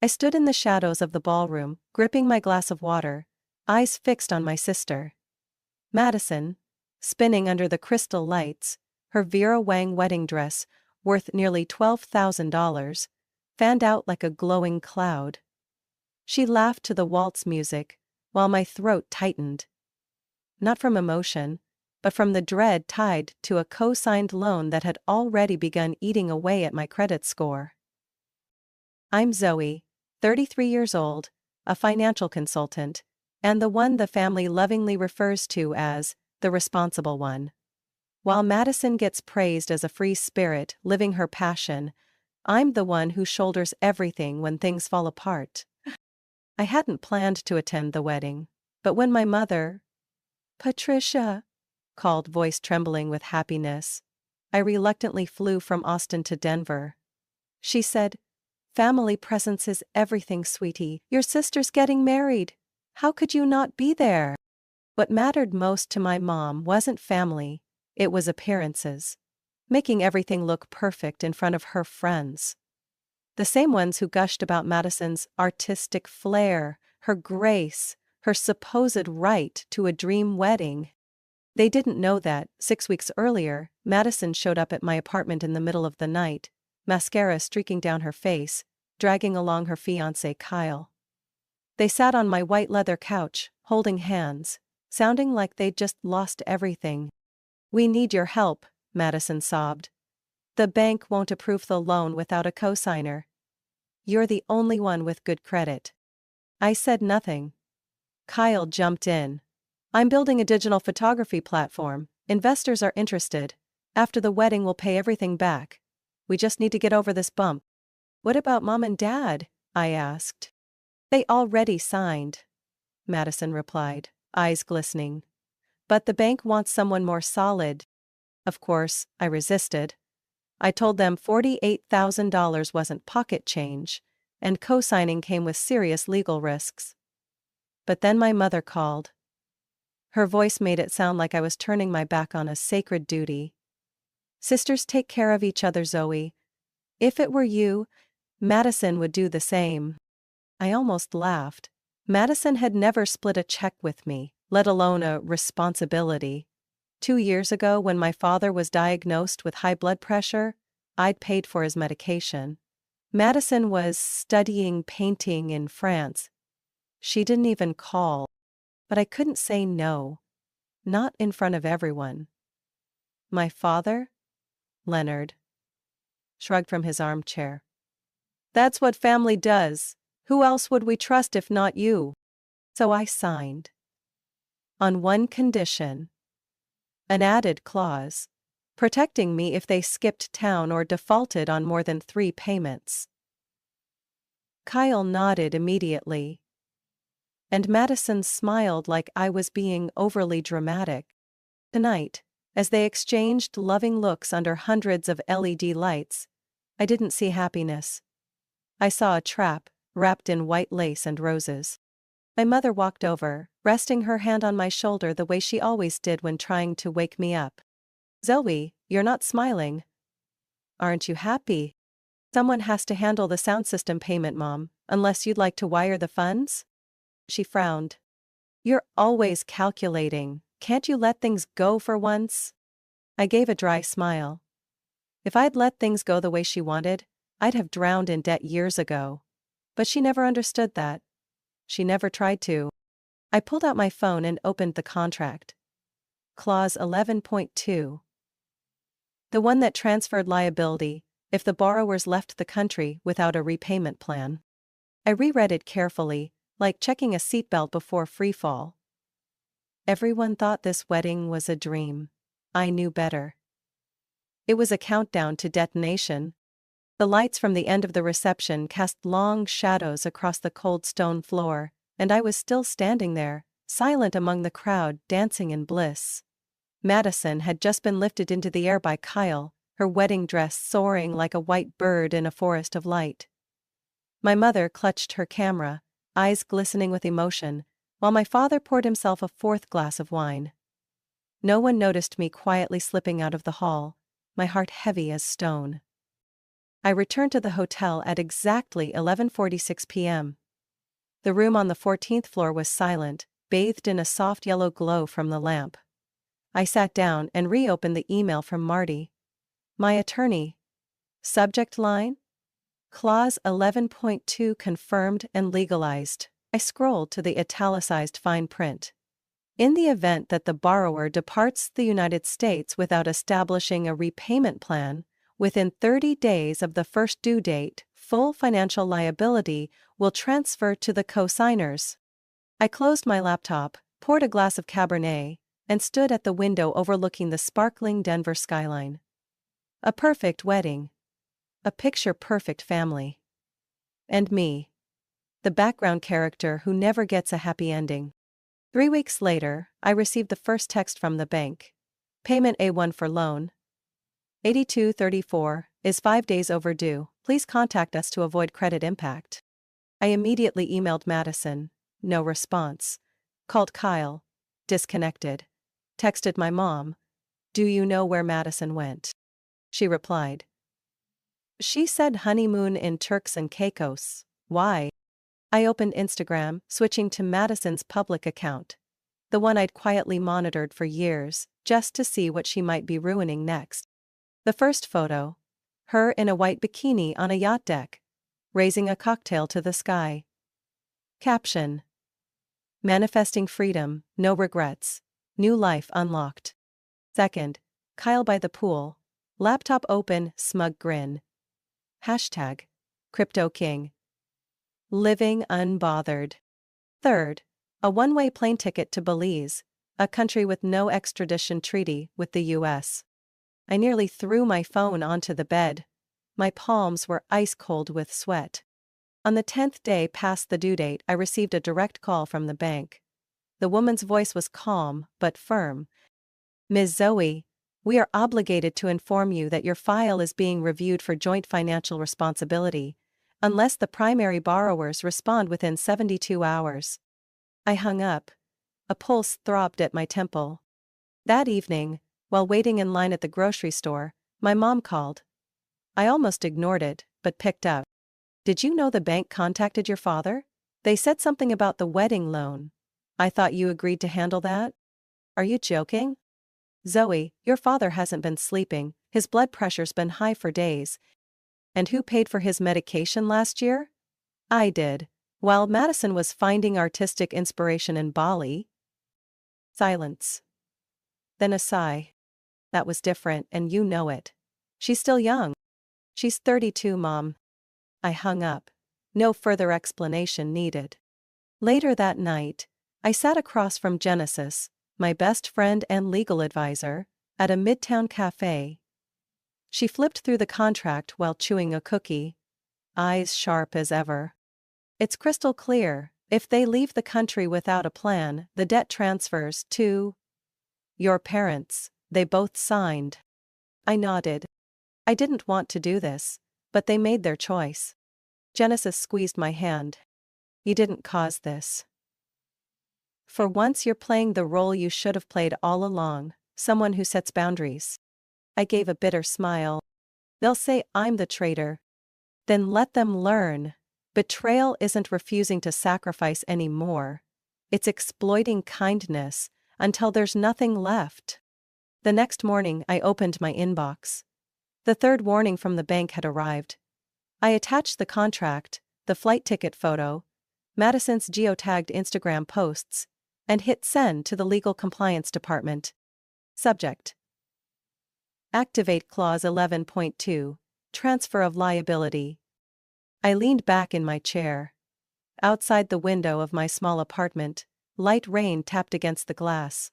I stood in the shadows of the ballroom, gripping my glass of water, eyes fixed on my sister. Madison, spinning under the crystal lights, her Vera Wang wedding dress, worth nearly $12,000, fanned out like a glowing cloud. She laughed to the waltz music, while my throat tightened. Not from emotion, but from the dread tied to a co-signed loan that had already begun eating away at my credit score. I'm Zoe, 33 years old, a financial consultant, and the one the family lovingly refers to as the responsible one. While Madison gets praised as a free spirit living her passion, I'm the one who shoulders everything when things fall apart. I hadn't planned to attend the wedding, but when my mother, Patricia, called, voice trembling with happiness, I reluctantly flew from Austin to Denver. She said, "Family presence is everything, sweetie. Your sister's getting married. How could you not be there?" What mattered most to my mom wasn't family, it was appearances. Making everything look perfect in front of her friends. The same ones who gushed about Madison's artistic flair, her grace, her supposed right to a dream wedding. They didn't know that, 6 weeks earlier, Madison showed up at my apartment in the middle of the night, mascara streaking down her face, dragging along her fiancé Kyle. They sat on my white leather couch, holding hands, sounding like they'd just lost everything. "We need your help," Madison sobbed. "The bank won't approve the loan without a cosigner. You're the only one with good credit." I said nothing. Kyle jumped in. "I'm building a digital photography platform. Investors are interested. After the wedding we'll pay everything back. We just need to get over this bump." "What about Mom and Dad?" I asked. "They already signed," Madison replied, eyes glistening. "But the bank wants someone more solid." Of course, I resisted. I told them $48,000 wasn't pocket change, and co-signing came with serious legal risks. But then my mother called. Her voice made it sound like I was turning my back on a sacred duty. "Sisters take care of each other, Zoe. If it were you, Madison would do the same." I almost laughed. Madison had never split a check with me, let alone a responsibility. 2 years ago, when my father was diagnosed with high blood pressure, I'd paid for his medication. Madison was studying painting in France. She didn't even call. But I couldn't say no. Not in front of everyone. "My father?" Leonard shrugged from his armchair. "That's what family does. Who else would we trust if not you?" So I signed. On one condition. An added clause, protecting me if they skipped town or defaulted on more than 3 payments. Kyle nodded immediately. And Madison smiled like I was being overly dramatic. Tonight, as they exchanged loving looks under hundreds of LED lights, I didn't see happiness. I saw a trap, wrapped in white lace and roses. My mother walked over, resting her hand on my shoulder the way she always did when trying to wake me up. "Zoe, you're not smiling. Aren't you happy? Someone has to handle the sound system payment, Mom, unless you'd like to wire the funds?" She frowned. "You're always calculating. Can't you let things go for once?" I gave a dry smile. If I'd let things go the way she wanted, I'd have drowned in debt years ago. But she never understood that. She never tried to. I pulled out my phone and opened the contract. Clause 11.2. The one that transferred liability, if the borrowers left the country without a repayment plan. I reread it carefully, like checking a seatbelt before freefall. Everyone thought this wedding was a dream. I knew better. It was a countdown to detonation. The lights from the end of the reception cast long shadows across the cold stone floor, and I was still standing there, silent among the crowd dancing in bliss. Madison had just been lifted into the air by Kyle, her wedding dress soaring like a white bird in a forest of light. My mother clutched her camera, eyes glistening with emotion, while my father poured himself a 4th glass of wine. No one noticed me quietly slipping out of the hall, my heart heavy as stone. I returned to the hotel at exactly 11:46 p.m. The room on the 14th floor was silent, bathed in a soft yellow glow from the lamp. I sat down and reopened the email from Marty. My attorney. Subject line? Clause 11.2 confirmed and legalized. I scrolled to the italicized fine print. In the event that the borrower departs the United States without establishing a repayment plan, within 30 days of the first due date, full financial liability will transfer to the co-signers. I closed my laptop, poured a glass of Cabernet, and stood at the window overlooking the sparkling Denver skyline. A perfect wedding. A picture-perfect family. And me. The background character who never gets a happy ending. 3 weeks later, I received the first text from the bank. Payment A1 for loan. 8234 is 5 days overdue. Please contact us to avoid credit impact. I immediately emailed Madison. No response. Called Kyle. Disconnected. Texted my mom. Do you know where Madison went? She replied. She said honeymoon in Turks and Caicos. Why? I opened Instagram, switching to Madison's public account. The one I'd quietly monitored for years, just to see what she might be ruining next. The first photo. Her in a white bikini on a yacht deck. Raising a cocktail to the sky. Caption. Manifesting freedom, no regrets. New life unlocked. Second. Kyle by the pool. Laptop open, smug grin. Hashtag. Crypto King. Living unbothered. Third. A one-way plane ticket to Belize, a country with no extradition treaty with the U.S. I nearly threw my phone onto the bed. My palms were ice-cold with sweat. On the 10th day past the due date, I received a direct call from the bank. The woman's voice was calm but firm. Ms. Zoe, we are obligated to inform you that your file is being reviewed for joint financial responsibility, unless the primary borrowers respond within 72 hours. I hung up. A pulse throbbed at my temple. That evening, while waiting in line at the grocery store, my mom called. I almost ignored it, but picked up. Did you know the bank contacted your father? They said something about the wedding loan. I thought you agreed to handle that? Are you joking? Zoe, your father hasn't been sleeping, his blood pressure's been high for days. And who paid for his medication last year? I did. While Madison was finding artistic inspiration in Bali. Silence. Then a sigh. That was different, and you know it. She's still young. She's 32, Mom. I hung up. No further explanation needed. Later that night, I sat across from Genesis, my best friend and legal advisor, at a midtown cafe. She flipped through the contract while chewing a cookie. Eyes sharp as ever. It's crystal clear, if they leave the country without a plan, the debt transfers to your parents. They both signed. I nodded. I didn't want to do this, but they made their choice. Genesis squeezed my hand. You didn't cause this. For once you're playing the role you should have played all along, someone who sets boundaries. I gave a bitter smile. They'll say I'm the traitor. Then let them learn. Betrayal isn't refusing to sacrifice anymore. It's exploiting kindness until there's nothing left. The next morning I opened my inbox. The third warning from the bank had arrived. I attached the contract, the flight ticket photo, Madison's geotagged Instagram posts, and hit send to the legal compliance department. Subject. Activate Clause 11.2, Transfer of Liability. I leaned back in my chair. Outside the window of my small apartment, light rain tapped against the glass.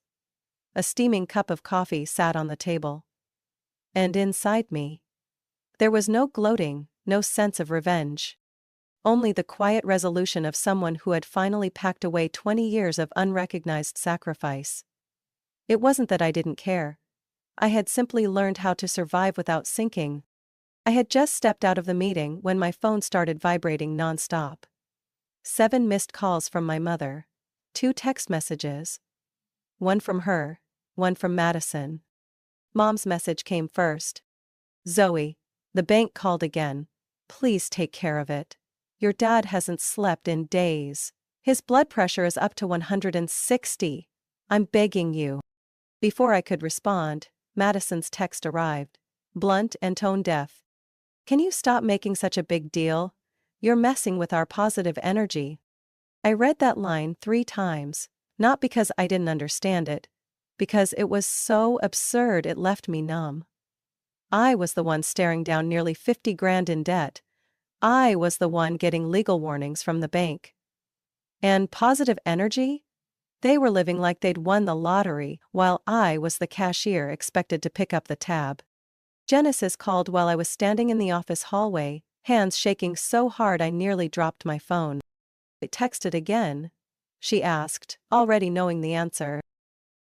A steaming cup of coffee sat on the table. And inside me, there was no gloating, no sense of revenge. Only the quiet resolution of someone who had finally packed away 20 years of unrecognized sacrifice. It wasn't that I didn't care. I had simply learned how to survive without sinking. I had just stepped out of the meeting when my phone started vibrating nonstop. 7 missed calls from my mother. 2 text messages. One from her, one from Madison. Mom's message came first. Zoe, The bank called again. Please take care of it. Your dad hasn't slept in days. His blood pressure is up to 160. I'm begging you. Before I could respond, Madison's text arrived. Blunt and tone deaf. Can you stop making such a big deal? You're messing with our positive energy. I read that line 3 times, not because I didn't understand it, because it was so absurd it left me numb. I was the one staring down nearly 50 grand in debt. I was the one getting legal warnings from the bank. And positive energy? They were living like they'd won the lottery, while I was the cashier expected to pick up the tab. Genesis called while I was standing in the office hallway, hands shaking so hard I nearly dropped my phone. I texted again, she asked, already knowing the answer.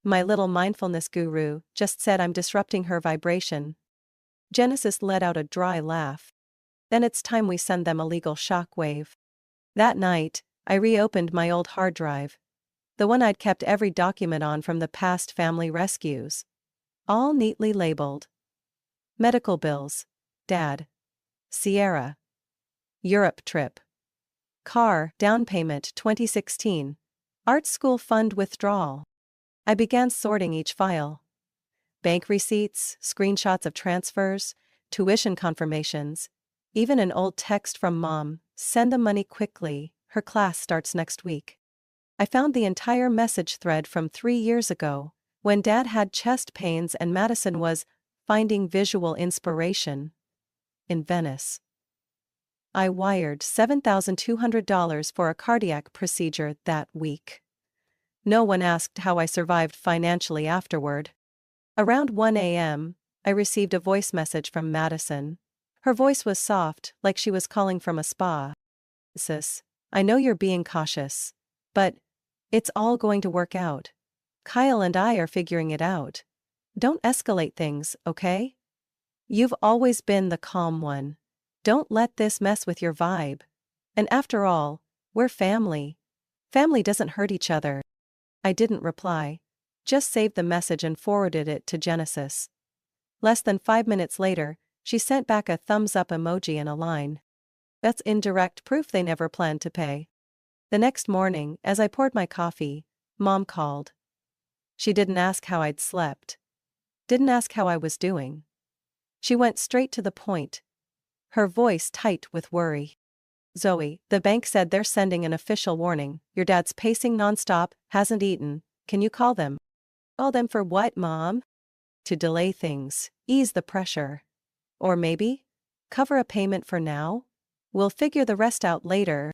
My little mindfulness guru just said I'm disrupting her vibration. Genesis let out a dry laugh. Then it's time we send them a legal shockwave. That night, I reopened my old hard drive. The one I'd kept every document on from the past family rescues. All neatly labeled. Medical bills. Dad. Sierra. Europe trip. Car, down payment 2016. Art school fund withdrawal. I began sorting each file. Bank receipts, screenshots of transfers, tuition confirmations, even an old text from Mom, send the money quickly, her class starts next week. I found the entire message thread from 3 years ago, when Dad had chest pains and Madison was finding visual inspiration in Venice. I wired $7,200 for a cardiac procedure that week. No one asked how I survived financially afterward. Around 1 a.m., I received a voice message from Madison. Her voice was soft, like she was calling from a spa. Sis, I know you're being cautious, but it's all going to work out. Kyle and I are figuring it out. Don't escalate things, okay? You've always been the calm one. Don't let this mess with your vibe. And after all, we're family. Family doesn't hurt each other. I didn't reply. Just saved the message and forwarded it to Genesis. Less than 5 minutes later, she sent back a thumbs-up emoji and a line. That's indirect proof they never planned to pay. The next morning, as I poured my coffee, Mom called. She didn't ask how I'd slept. Didn't ask how I was doing. She went straight to the point. Her voice tight with worry. Zoe, the bank said they're sending an official warning. Your dad's pacing nonstop, hasn't eaten. Can you call them? Call them for what, Mom? To delay things, ease the pressure. Or maybe cover a payment for now? We'll figure the rest out later.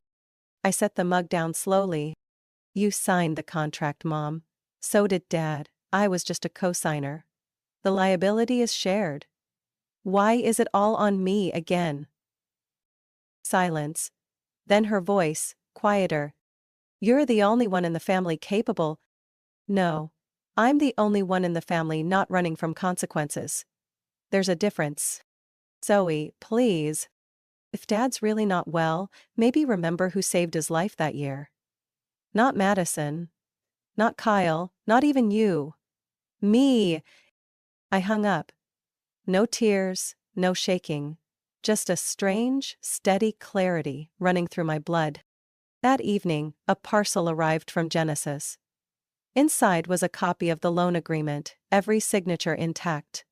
I set the mug down slowly. You signed the contract, Mom. So did Dad. I was just a co-signer. The liability is shared. Why is it all on me again? Silence. Then her voice, quieter. You're the only one in the family capable. No. I'm the only one in the family not running from consequences. There's a difference. Zoe, please. If Dad's really not well, maybe remember who saved his life that year. Not Madison. Not Kyle, not even you. Me. I hung up. No tears, no shaking. Just a strange, steady clarity running through my blood. That evening, a parcel arrived from Genesis. Inside was a copy of the loan agreement, every signature intact.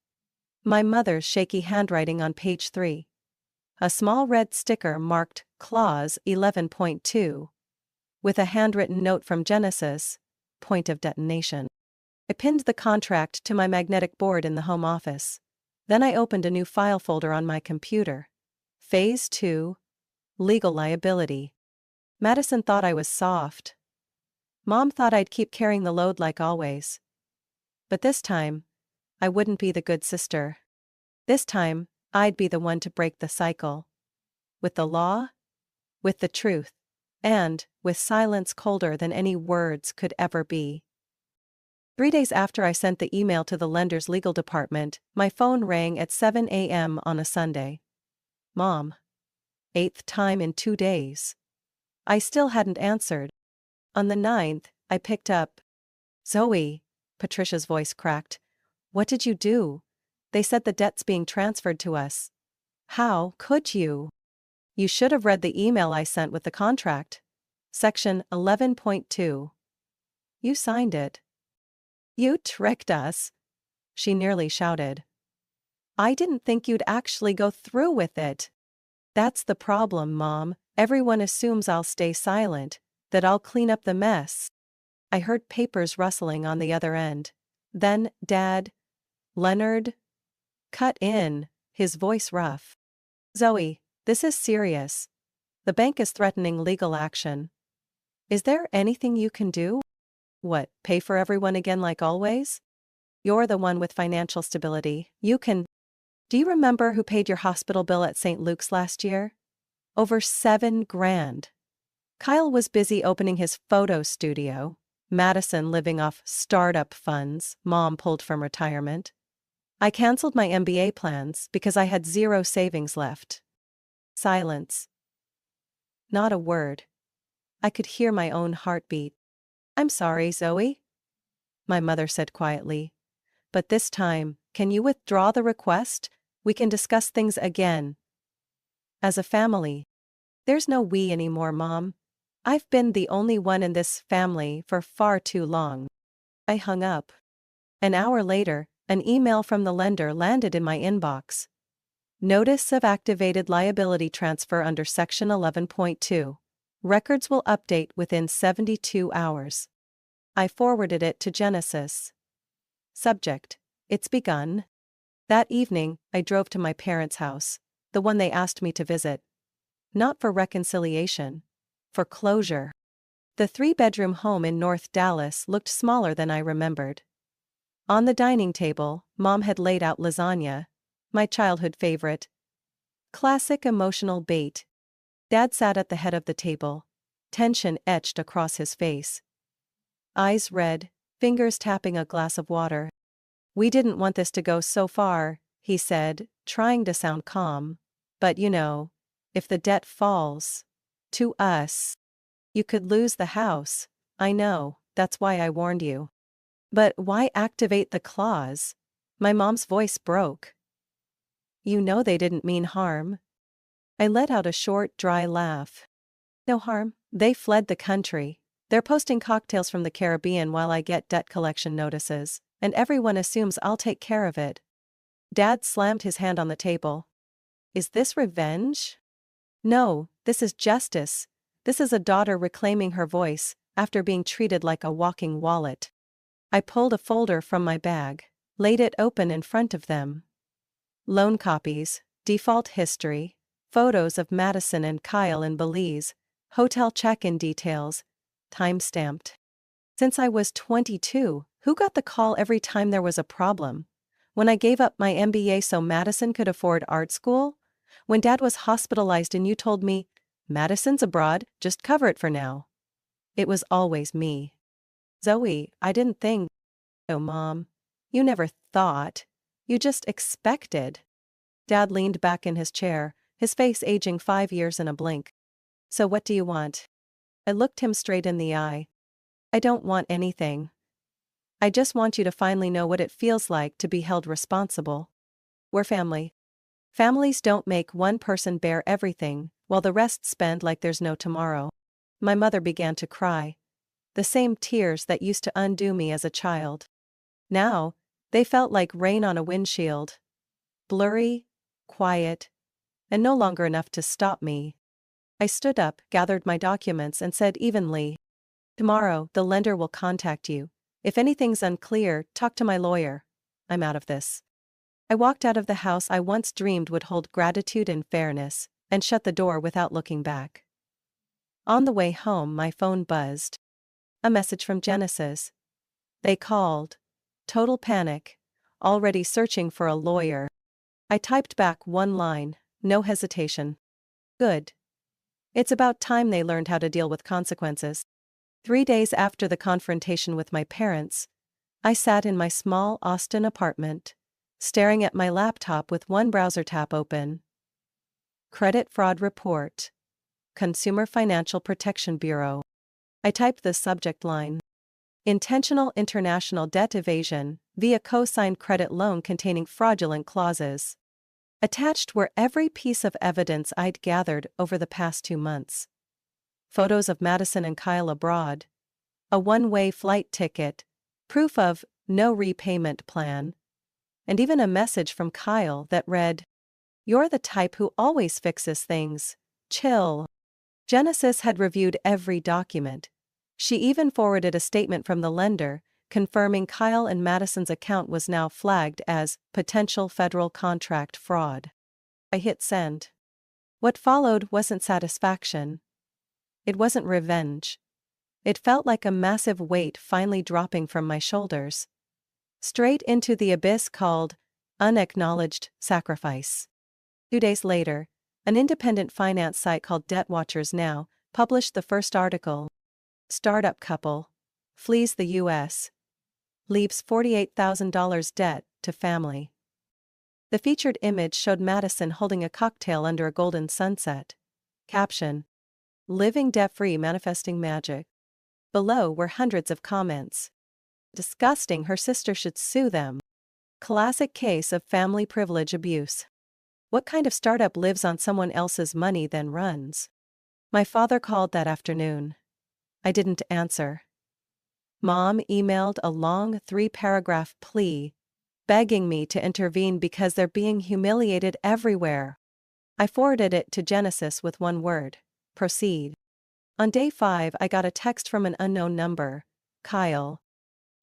My mother's shaky handwriting on page 3. A small red sticker marked Clause 11.2. With a handwritten note from Genesis, point of detonation. I pinned the contract to my magnetic board in the home office. Then I opened a new file folder on my computer. Phase 2. Legal liability. Madison thought I was soft. Mom thought I'd keep carrying the load like always. But this time, I wouldn't be the good sister. This time, I'd be the one to break the cycle. With the law, with the truth, and with silence colder than any words could ever be. 3 days after I sent the email to the lender's legal department, my phone rang at 7 a.m. on a Sunday. Mom. 8th time in 2 days. I still hadn't answered. On the 9th, I picked up. Zoe, Patricia's voice cracked. What did you do? They said the debt's being transferred to us. How could you? You should have read the email I sent with the contract. Section 11.2. You signed it. You tricked us, she nearly shouted. I didn't think you'd actually go through with it. That's the problem, Mom. Everyone assumes I'll stay silent, that I'll clean up the mess. I heard papers rustling on the other end. Then, Dad, Leonard, cut in, his voice rough. Zoe, this is serious. The bank is threatening legal action. Is there anything you can do? What, pay for everyone again like always? You're the one with financial stability. You can. Do you remember who paid your hospital bill at St. Luke's last year? Over $7,000. Kyle was busy opening his photo studio. Madison living off startup funds Mom pulled from retirement. I canceled my MBA plans because I had zero savings left. Silence. Not a word. I could hear my own heartbeat. I'm sorry, Zoe, my mother said quietly. But this time, can you withdraw the request? We can discuss things again. As a family. There's no we anymore, Mom. I've been the only one in this family for far too long. I hung up. An hour later, an email from the lender landed in my inbox. Notice of activated liability transfer under Section 11.2. Records will update within 72 hours. I forwarded it to Genesis. Subject: It's begun. That evening, I drove to my parents' house, the one they asked me to visit. Not for reconciliation. For closure. The 3-bedroom home in North Dallas looked smaller than I remembered. On the dining table, Mom had laid out lasagna, my childhood favorite. Classic emotional bait. Dad sat at the head of the table, tension etched across his face. Eyes red, fingers tapping a glass of water. We didn't want this to go so far, he said, trying to sound calm. But you know, if the debt falls to us, you could lose the house. I know, that's why I warned you. But why activate the clause? My mom's voice broke. You know they didn't mean harm. I let out a short, dry laugh. No harm. They fled the country. They're posting cocktails from the Caribbean while I get debt collection notices, and everyone assumes I'll take care of it. Dad slammed his hand on the table. Is this revenge? No, this is justice. This is a daughter reclaiming her voice, after being treated like a walking wallet. I pulled a folder from my bag, laid it open in front of them. Loan copies, default history, photos of Madison and Kyle in Belize, hotel check-in details, time-stamped. Since I was 22, who got the call every time there was a problem? When I gave up my MBA so Madison could afford art school? When Dad was hospitalized and you told me, Madison's abroad, just cover it for now. It was always me. Zoe, I didn't think. Oh, Mom. You never thought. You just expected. Dad leaned back in his chair, his face aging 5 years in a blink. So what do you want? I looked him straight in the eye. I don't want anything. I just want you to finally know what it feels like to be held responsible. We're family. Families don't make one person bear everything, while the rest spend like there's no tomorrow. My mother began to cry. The same tears that used to undo me as a child. Now, they felt like rain on a windshield. Blurry, quiet, and no longer enough to stop me. I stood up, gathered my documents and said evenly, tomorrow, the lender will contact you. If anything's unclear, talk to my lawyer. I'm out of this. I walked out of the house I once dreamed would hold gratitude and fairness, and shut the door without looking back. On the way home, my phone buzzed. A message from Genesis. They called. Total panic. Already searching for a lawyer. I typed back one line, no hesitation. Good. It's about time they learned how to deal with consequences. 3 days after the confrontation with my parents, I sat in my small Austin apartment, staring at my laptop with one browser tab open. Credit Fraud Report. Consumer Financial Protection Bureau. I typed the subject line. Intentional international debt evasion via co-signed credit loan containing fraudulent clauses. Attached were every piece of evidence I'd gathered over the past 2 months. Photos of Madison and Kyle abroad, a one-way flight ticket, proof of no repayment plan, and even a message from Kyle that read, "You're the type who always fixes things. Chill." Genesis had reviewed every document. She even forwarded a statement from the lender, confirming Kyle and Madison's account was now flagged as potential federal contract fraud. I hit send. What followed wasn't satisfaction. It wasn't revenge. It felt like a massive weight finally dropping from my shoulders. Straight into the abyss called unacknowledged sacrifice. 2 days later, an independent finance site called Debt Watchers Now published the first article. Startup couple flees the U.S. leaves $48,000 debt to family. The featured image showed Madison holding a cocktail under a golden sunset. Caption: "Living debt-free, manifesting magic." Below were hundreds of comments. "Disgusting, her sister should sue them." "Classic case of family privilege abuse." "What kind of startup lives on someone else's money then runs?" My father called that afternoon. I didn't answer. Mom emailed a long 3-paragraph plea, begging me to intervene because they're being humiliated everywhere. I forwarded it to Genesis with one word: proceed. On day 5, I got a text from an unknown number. "Kyle.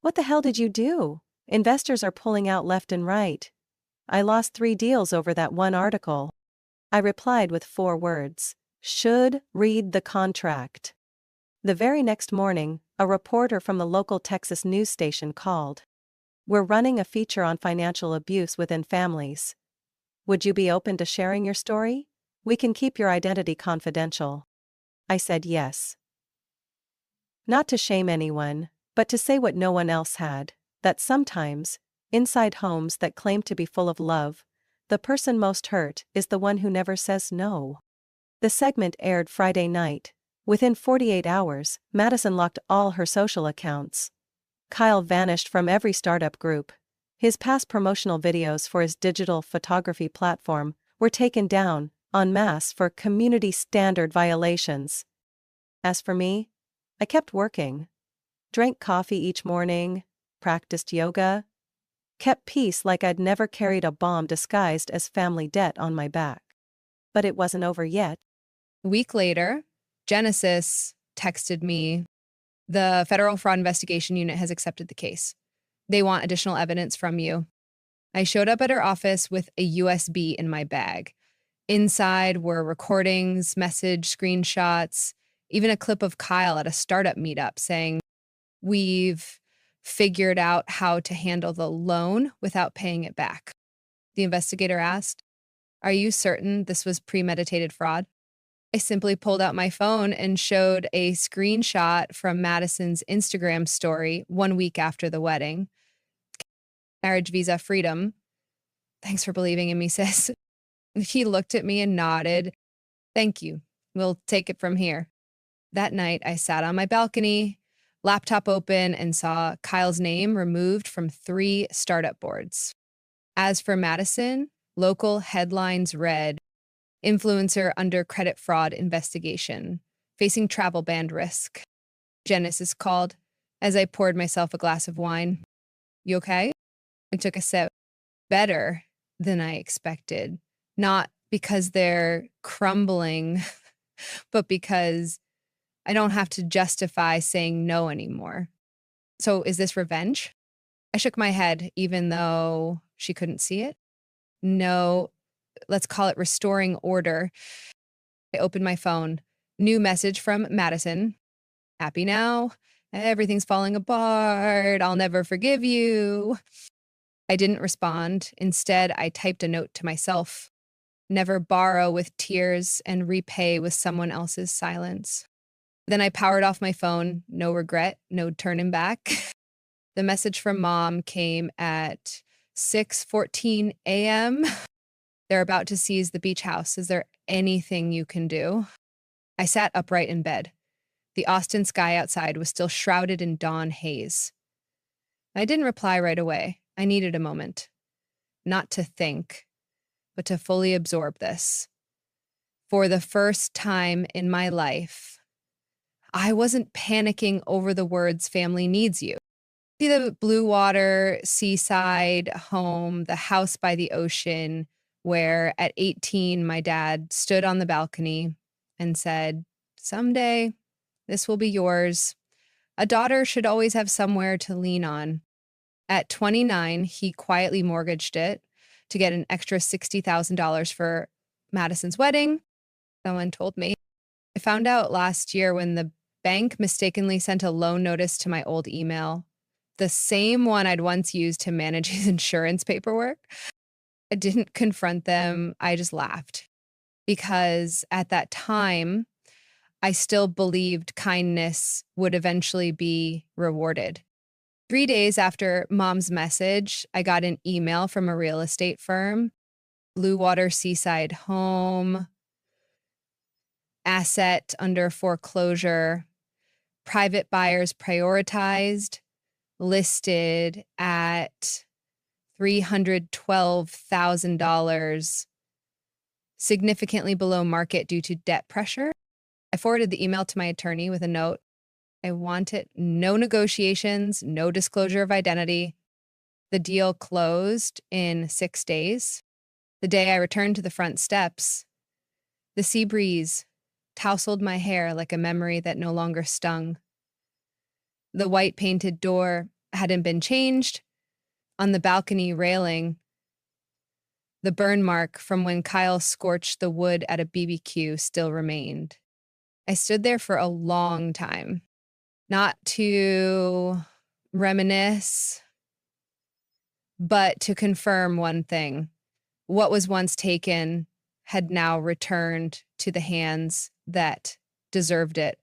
What the hell did you do? Investors are pulling out left and right. I lost 3 deals over that one article." I replied with 4 words: "Should read the contract." The very next morning, a reporter from the local Texas news station called. "We're running a feature on financial abuse within families. Would you be open to sharing your story? We can keep your identity confidential." I said yes. Not to shame anyone, but to say what no one else had, that sometimes, inside homes that claim to be full of love, the person most hurt is the one who never says no. The segment aired Friday night. Within 48 hours, Madison locked all her social accounts. Kyle vanished from every startup group. His past promotional videos for his digital photography platform were taken down en masse for community standard violations. As for me, I kept working. Drank coffee each morning, practiced yoga, kept peace like I'd never carried a bomb disguised as family debt on my back. But it wasn't over yet. A week later, Genesis texted me, "The Federal Fraud Investigation Unit has accepted the case. They want additional evidence from you." I showed up at her office with a USB in my bag. Inside were recordings, message screenshots, even a clip of Kyle at a startup meetup saying, "We've figured out how to handle the loan without paying it back." The investigator asked, "Are you certain this was premeditated fraud?" I simply pulled out my phone and showed a screenshot from Madison's Instagram story 1 week after the wedding. "Marriage visa freedom. Thanks for believing in me, sis." He looked at me and nodded. "Thank you. We'll take it from here." That night, I sat on my balcony, laptop open, and saw Kyle's name removed from 3 startup boards. As for Madison, local headlines read, "Influencer under credit fraud investigation, facing travel ban risk." Genesis called as I poured myself a glass of wine. "You okay?" I took a sip. "Better than I expected. Not because they're crumbling, but because I don't have to justify saying no anymore." "So is this revenge?" I shook my head, even though she couldn't see it. "No, let's call it restoring order." I opened my phone. New message from Madison. "Happy now? Everything's falling apart. I'll never forgive you." I didn't respond. Instead, I typed a note to myself. Never borrow with tears and repay with someone else's silence. Then I powered off my phone. No regret, no turning back. The message from Mom came at 6:14 a.m. "They're about to seize the beach house. Is there anything you can do?" I sat upright in bed. The Austin sky outside was still shrouded in dawn haze. I didn't reply right away. I needed a moment. Not to think. but to fully absorb this. For the first time in my life, I wasn't panicking over the words family needs you. See the blue water, seaside home, the house by the ocean, where at 18, my dad stood on the balcony and said, "Someday this will be yours. A daughter should always have somewhere to lean on." At 29, he quietly mortgaged it to get an extra $60,000 for Madison's wedding. Someone told me. I found out last year when the bank mistakenly sent a loan notice to my old email, the same one I'd once used to manage his insurance paperwork. I didn't confront them. I just laughed because at that time, I still believed kindness would eventually be rewarded. 3 days after mom's message, I got an email from a real estate firm, blue water seaside home, asset under foreclosure, private buyers prioritized, listed at $312,000, significantly below market due to debt pressure. I forwarded the email to my attorney with a note. I wanted no negotiations, no disclosure of identity. The deal closed in 6 days. The day I returned to the front steps, the sea breeze tousled my hair like a memory that no longer stung. The white painted door hadn't been changed. On the balcony railing, the burn mark from when Kyle scorched the wood at a BBQ still remained. I stood there for a long time, not to reminisce, but to confirm one thing. What was once taken had now returned to the hands that deserved it.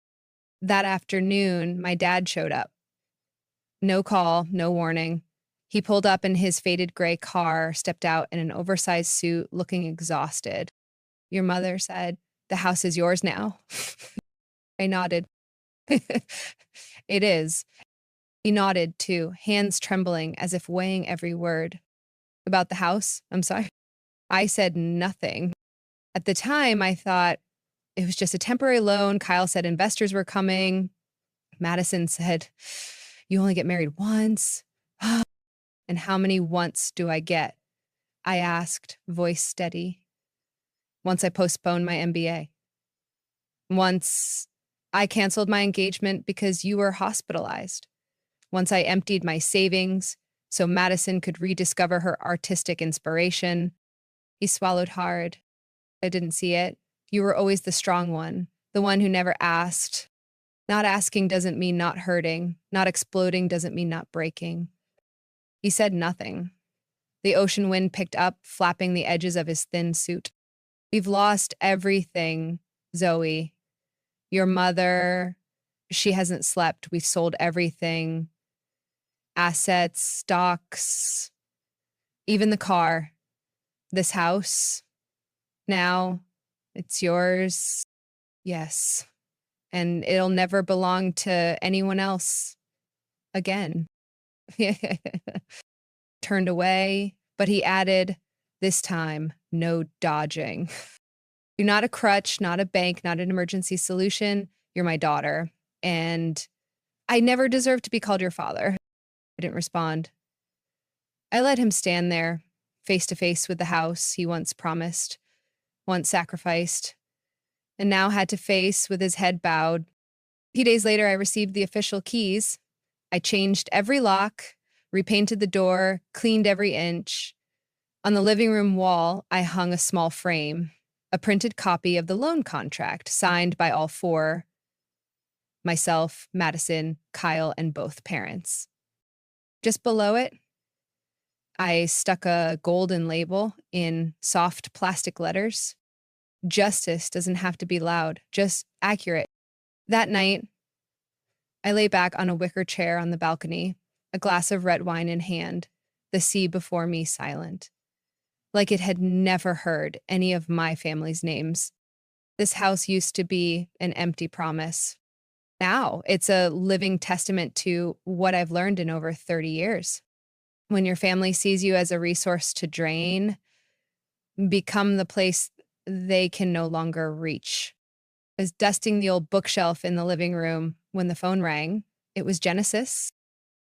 That afternoon, my dad showed up. No call, no warning. He pulled up in his faded gray car, stepped out in an oversized suit, looking exhausted. "Your mother said, the house is yours now." I nodded. "It is." He nodded too, hands trembling as if weighing every word. "About the house? I'm sorry." I said nothing. At the time, I thought it was just a temporary loan. Kyle said investors were coming. Madison said, "You only get married once." "And how many once do I get?" I asked, voice steady. "Once I postponed my MBA. Once I canceled my engagement because you were hospitalized. Once I emptied my savings so Madison could rediscover her artistic inspiration." He swallowed hard. "I didn't see it. You were always the strong one, the one who never asked. Not asking doesn't mean not hurting. Not exploding doesn't mean not breaking." He said nothing. The ocean wind picked up, flapping the edges of his thin suit. "We've lost everything, Zoe. Your mother, she hasn't slept. We've sold everything. Assets, stocks, even the car. This house. Now, it's yours. Yes. And it'll never belong to anyone else again." Turned away, but he added, "This time, no dodging. You're not a crutch, not a bank, not an emergency solution. You're my daughter. And I never deserved to be called your father." I didn't respond. I let him stand there, face to face with the house he once promised, once sacrificed, and now had to face with his head bowed. A few days later, I received the official keys. I changed every lock, repainted the door, cleaned every inch. On the living room wall, I hung a small frame, a printed copy of the loan contract signed by all four: myself, Madison, Kyle, and both parents. Just below it, I stuck a golden label in soft plastic letters. Justice doesn't have to be loud, just accurate. That night, I lay back on a wicker chair on the balcony, a glass of red wine in hand, the sea before me silent, like it had never heard any of my family's names. This house used to be an empty promise. Now it's a living testament to what I've learned in over 30 years. When your family sees you as a resource to drain, become the place they can no longer reach. I was dusting the old bookshelf in the living room when the phone rang. It was Genesis.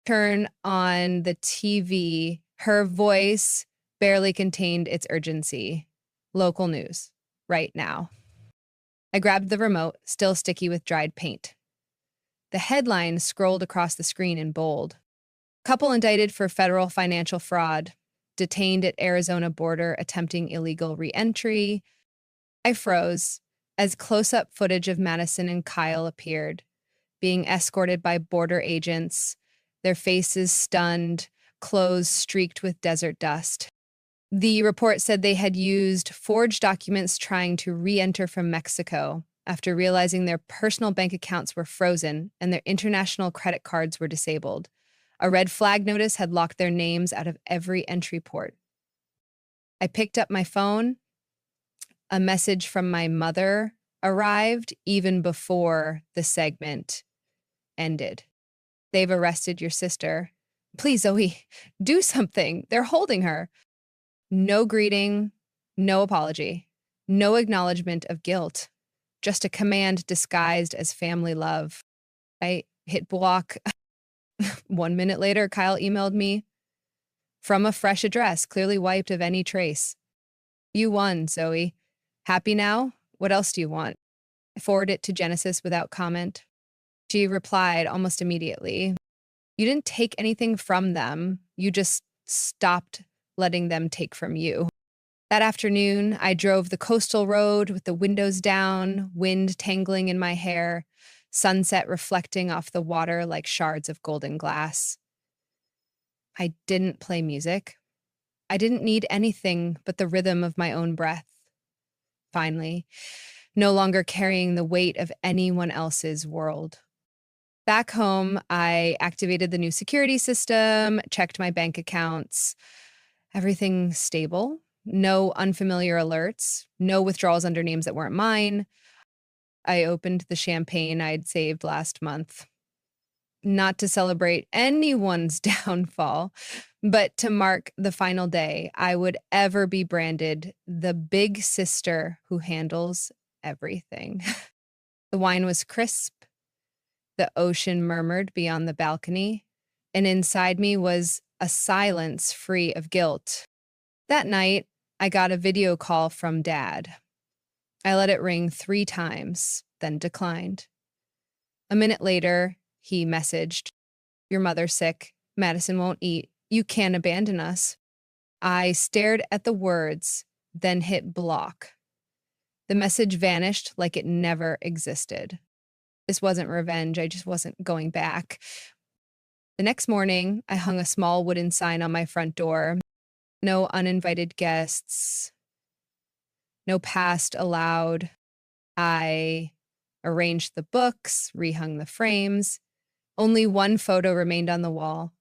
Turn on the TV. Her voice barely contained its urgency. Local news, right now. I grabbed the remote, still sticky with dried paint. The headline scrolled across the screen in bold. Couple indicted for federal financial fraud. Detained at Arizona border attempting illegal re-entry. I froze as close-up footage of Madison and Kyle appeared, being escorted by border agents, their faces stunned, clothes streaked with desert dust. The report said they had used forged documents trying to re-enter from Mexico after realizing their personal bank accounts were frozen and their international credit cards were disabled. A red flag notice had locked their names out of every entry port. I picked up my phone. A message from my mother arrived even before the segment ended. They've arrested your sister. Please, Zoe, do something. They're holding her. No greeting, no apology, no acknowledgement of guilt, just a command disguised as family love. I hit block. 1 minute later, Kyle emailed me from a fresh address, clearly wiped of any trace. You won, Zoe. Happy now? What else do you want? I forwarded it to Genesis without comment. She replied almost immediately. You didn't take anything from them. You just stopped letting them take from you. That afternoon, I drove the coastal road with the windows down, wind tangling in my hair, sunset reflecting off the water like shards of golden glass. I didn't play music. I didn't need anything but the rhythm of my own breath. Finally, no longer carrying the weight of anyone else's world. Back home, I activated the new security system, checked my bank accounts. Everything stable. No unfamiliar alerts. No withdrawals under names that weren't mine. I opened the champagne I'd saved last month. Not to celebrate anyone's downfall, but to mark the final day I would ever be branded the big sister who handles everything. The wine was crisp. The ocean murmured beyond the balcony, and inside me was a silence free of guilt. That night, I got a video call from Dad. I let it ring 3 times, then declined. A minute later, he messaged, "Your mother's sick. Madison won't eat. You can't abandon us." I stared at the words, then hit block. The message vanished like it never existed. This wasn't revenge. I just wasn't going back. The next morning, I hung a small wooden sign on my front door. No uninvited guests. No past allowed. I arranged the books, rehung the frames. Only one photo remained on the wall.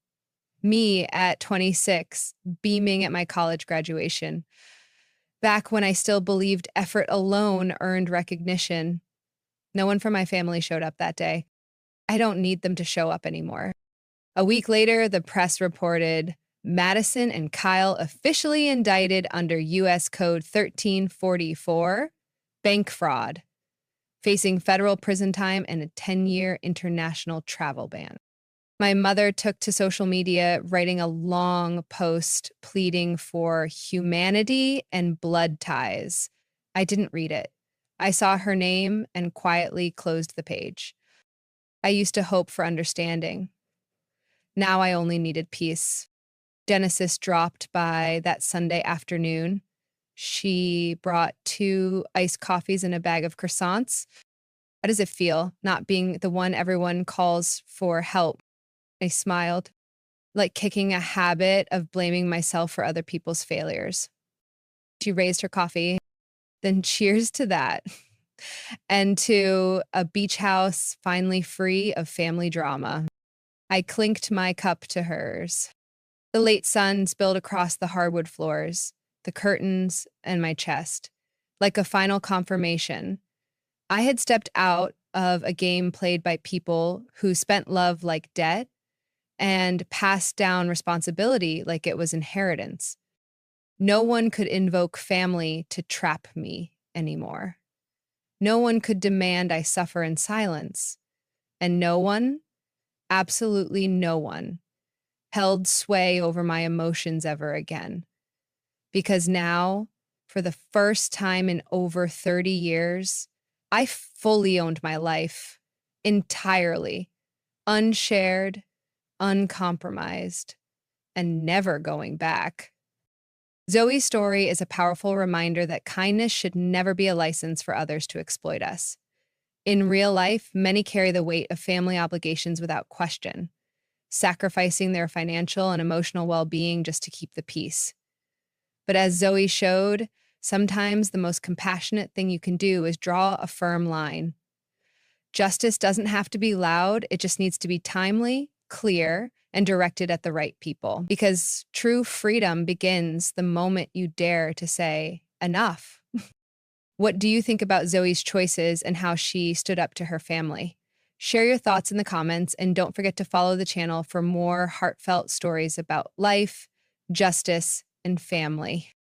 Me at 26, beaming at my college graduation. Back when I still believed effort alone earned recognition. No one from my family showed up that day. I don't need them to show up anymore. A week later, the press reported Madison and Kyle officially indicted under U.S. Code 1344, bank fraud, facing federal prison time and a 10-year international travel ban. My mother took to social media, writing a long post pleading for humanity and blood ties. I didn't read it. I saw her name and quietly closed the page. I used to hope for understanding. Now I only needed peace. Genesis dropped by that Sunday afternoon. She brought 2 iced coffees and a bag of croissants. How does it feel, not being the one everyone calls for help? I smiled, like kicking a habit of blaming myself for other people's failures. She raised her coffee. Then cheers to that. And to a beach house finally free of family drama. I clinked my cup to hers. The late sun spilled across the hardwood floors, the curtains, and my chest, like a final confirmation. I had stepped out of a game played by people who spent love like debt and passed down responsibility like it was inheritance. No one could invoke family to trap me anymore. No one could demand I suffer in silence. And no one, absolutely no one, held sway over my emotions ever again. Because now, for the first time in over 30 years, I fully owned my life, entirely, unshared, uncompromised, and never going back. Zoe's story is a powerful reminder that kindness should never be a license for others to exploit us. In real life, many carry the weight of family obligations without question, sacrificing their financial and emotional well-being just to keep the peace. But as Zoe showed, sometimes the most compassionate thing you can do is draw a firm line. Justice doesn't have to be loud, it just needs to be timely, clear, and directed at the right people. Because true freedom begins the moment you dare to say, enough. What do you think about Zoe's choices and how she stood up to her family? Share your thoughts in the comments, and don't forget to follow the channel for more heartfelt stories about life, justice, and family.